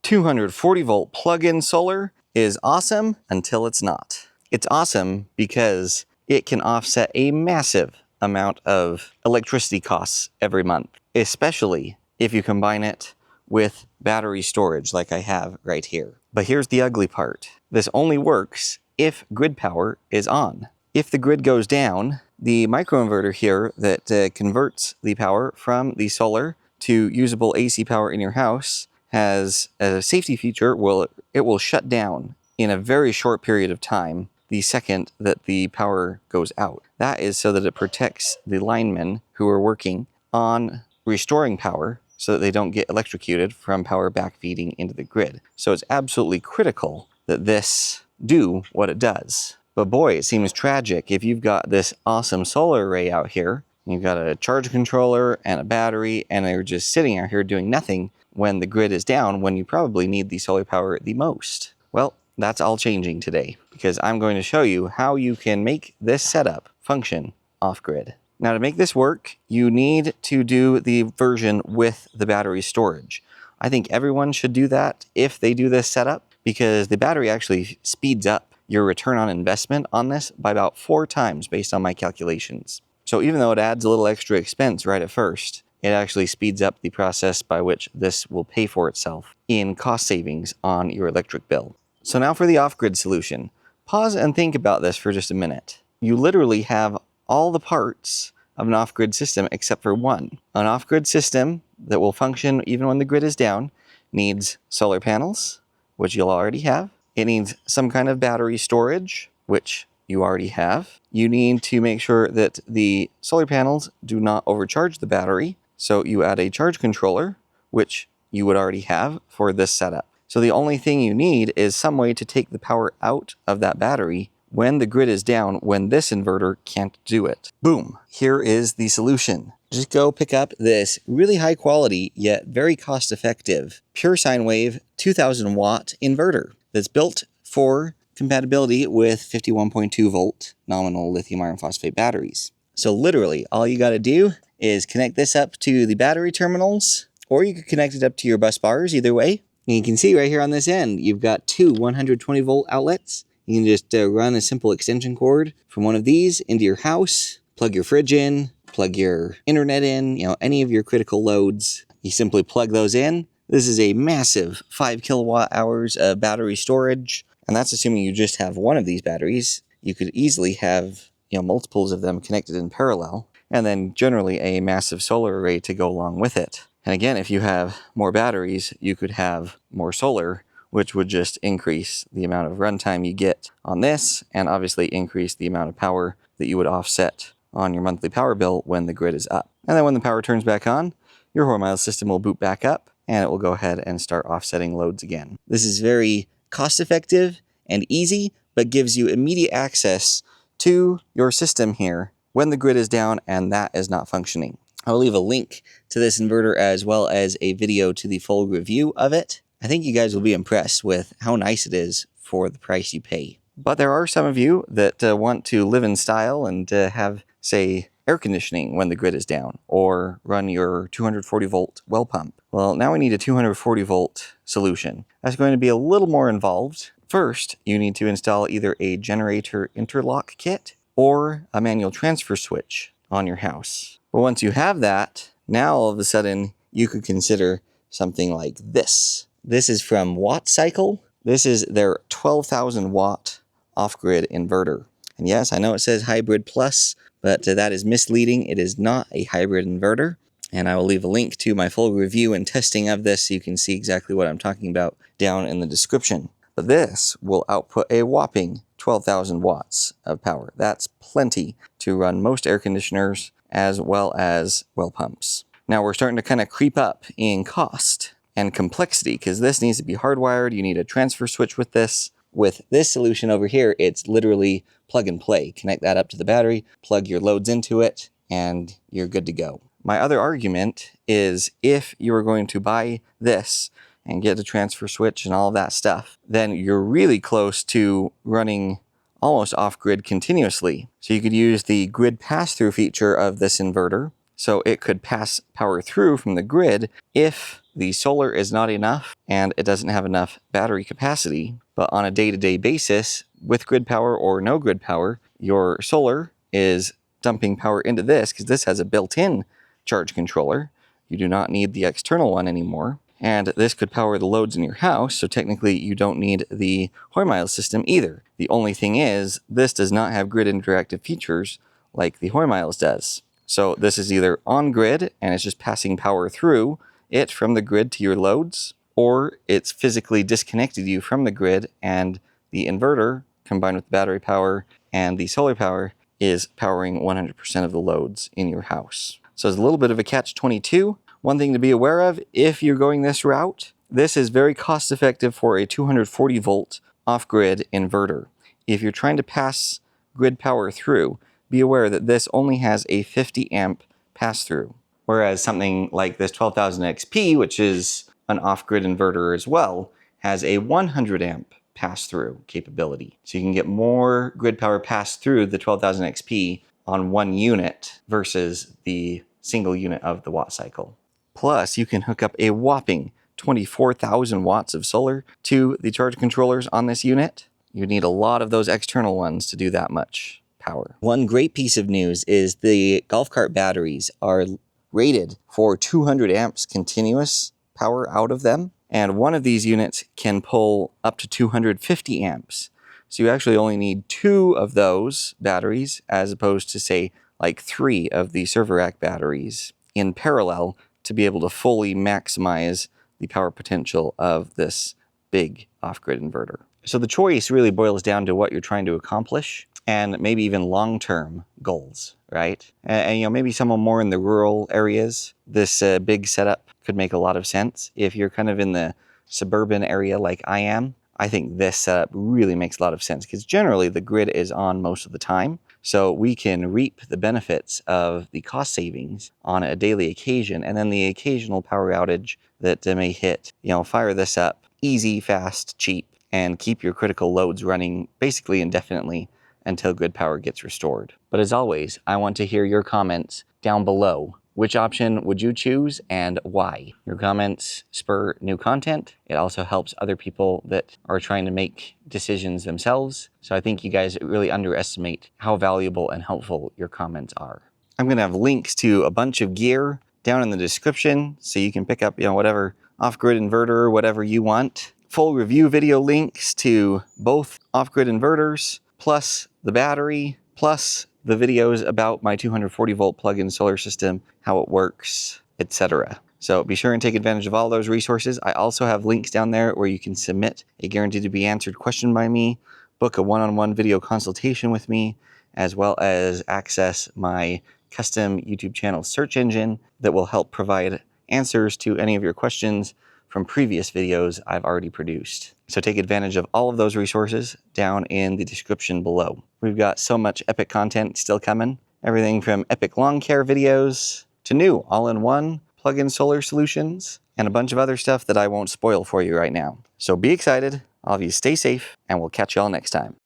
240 volt plug-in solar is awesome until it's not. It's awesome because it can offset a massive amount of electricity costs every month, especially if you combine it with battery storage like I have right here. But here's the ugly part. This only works if grid power is on. If the grid goes down, the microinverter here that converts the power from the solar to usable AC power in your house has a safety feature. It will shut down in a very short period of time the second that the power goes out. That is so that it protects the linemen who are working on restoring power so that they don't get electrocuted from power backfeeding into the grid. So it's absolutely critical that this do what it does. But boy, it seems tragic if you've got this awesome solar array out here, you've got a charge controller and a battery, and they're just sitting out here doing nothing when the grid is down, when you probably need the solar power the most. Well, that's all changing today, because I'm going to show you how you can make this setup function off-grid. Now, to make this work, you need to do the version with the battery storage. I think everyone should do that if they do this setup, because the battery actually speeds up your return on investment on this by about 4 times based on my calculations. So even though it adds a little extra expense right at first, it actually speeds up the process by which this will pay for itself in cost savings on your electric bill. So now for the off-grid solution. Pause and think about this for just a minute. You literally have all the parts of an off-grid system except for one. An off-grid system that will function even when the grid is down needs solar panels, which you'll already have. It needs some kind of battery storage, which you already have. You need to make sure that the solar panels do not overcharge the battery, so you add a charge controller, which you would already have for this setup. So the only thing you need is some way to take the power out of that battery when the grid is down, when this inverter can't do it. Boom, here is the solution. Just go pick up this really high quality, yet very cost effective, pure sine wave 2000 watt inverter that's built for compatibility with 51.2 volt nominal lithium iron phosphate batteries. So literally all you got to do is connect this up to the battery terminals, or you could connect it up to your bus bars, either way. And you can see right here on this end, you've got 2 120 volt outlets. You can just run a simple extension cord from one of these into your house, plug your fridge in, plug your internet in, any of your critical loads. You simply plug those in. This is a massive 5 kilowatt hours of battery storage. And that's assuming you just have one of these batteries. You could easily have, multiples of them connected in parallel, and then generally a massive solar array to go along with it. And again, if you have more batteries, you could have more solar, which would just increase the amount of runtime you get on this, and obviously increase the amount of power that you would offset on your monthly power bill when the grid is up. And then when the power turns back on, your Hormel system will boot back up, and it will go ahead and start offsetting loads again. This is very cost-effective and easy, but gives you immediate access to your system here when the grid is down and that is not functioning. I'll leave a link to this inverter as well as a video to the full review of it. I think you guys will be impressed with how nice it is for the price you pay. But there are some of you that want to live in style and have, say, air conditioning when the grid is down, or run your 240 volt well pump. Well, now we need a 240 volt solution. That's going to be a little more involved. First, you need to install either a generator interlock kit or a manual transfer switch on your house. But once you have that, now all of a sudden you could consider something like this. This is from WattCycle. This is their 12,000 watt off-grid inverter. And yes, I know it says hybrid plus, but that is misleading. It is not a hybrid inverter. And I will leave a link to my full review and testing of this so you can see exactly what I'm talking about down in the description. But this will output a whopping 12,000 watts of power. That's plenty to run most air conditioners as well as well pumps. Now we're starting to kind of creep up in cost and complexity because this needs to be hardwired. You need a transfer switch with this. With this solution over here, it's literally plug and play. Connect that up to the battery, plug your loads into it, and you're good to go. My other argument is if you were going to buy this and get the transfer switch and all of that stuff, then you're really close to running almost off-grid continuously. So you could use the grid pass-through feature of this inverter, so it could pass power through from the grid if the solar is not enough and it doesn't have enough battery capacity. But on a day-to-day basis, with grid power or no grid power, your solar is dumping power into this because this has a built-in charge controller. You do not need the external one anymore. And this could power the loads in your house, so technically you don't need the Hoymiles system either. The only thing is, this does not have grid interactive features like the Hoymiles does. So this is either on grid and it's just passing power through it from the grid to your loads, or it's physically disconnected you from the grid and the inverter, combined with the battery power and the solar power, is powering 100% of the loads in your house. So it's a little bit of a catch-22. One thing to be aware of, if you're going this route, this is very cost effective for a 240 volt off-grid inverter. If you're trying to pass grid power through, be aware that this only has a 50 amp pass-through. Whereas something like this 12,000 XP, which is an off-grid inverter as well, has a 100 amp pass-through capability. So you can get more grid power passed through the 12,000 XP on one unit versus the single unit of the watt cycle. Plus, you can hook up a whopping 24,000 watts of solar to the charge controllers on this unit. You need a lot of those external ones to do that much power. One great piece of news is the golf cart batteries are rated for 200 amps continuous power out of them. And one of these units can pull up to 250 amps. So you actually only need 2 of those batteries as opposed to, say, like 3 of the server rack batteries in parallel to be able to fully maximize the power potential of this big off-grid inverter. So the choice really boils down to what you're trying to accomplish and maybe even long-term goals, right? And you know, maybe someone more in the rural areas, this big setup could make a lot of sense. If you're kind of in the suburban area like I am, I think this setup really makes a lot of sense because generally the grid is on most of the time. So we can reap the benefits of the cost savings on a daily occasion, and then the occasional power outage that may hit, you know, fire this up easy, fast, cheap, and keep your critical loads running basically indefinitely until grid power gets restored. But as always, I want to hear your comments down below. Which option would you choose and why? Your comments spur new content. It also helps other people that are trying to make decisions themselves. So I think you guys really underestimate how valuable and helpful your comments are. I'm going to have links to a bunch of gear down in the description so you can pick up, you know, whatever off-grid inverter or whatever you want. Full review video links to both off-grid inverters, plus the battery, plus the videos about my 240 volt plug-in solar system, how it works, etc. So be sure and take advantage of all those resources. I also have links down there where you can submit a guaranteed to be answered question by me, book a one-on-one video consultation with me, as well as access my custom YouTube channel search engine that will help provide answers to any of your questions from previous videos I've already produced. So take advantage of all of those resources down in the description below. We've got so much epic content still coming. Everything from epic lawn care videos to new all-in-one plug-in solar solutions and a bunch of other stuff that I won't spoil for you right now. So be excited, all of you stay safe, and we'll catch you all next time.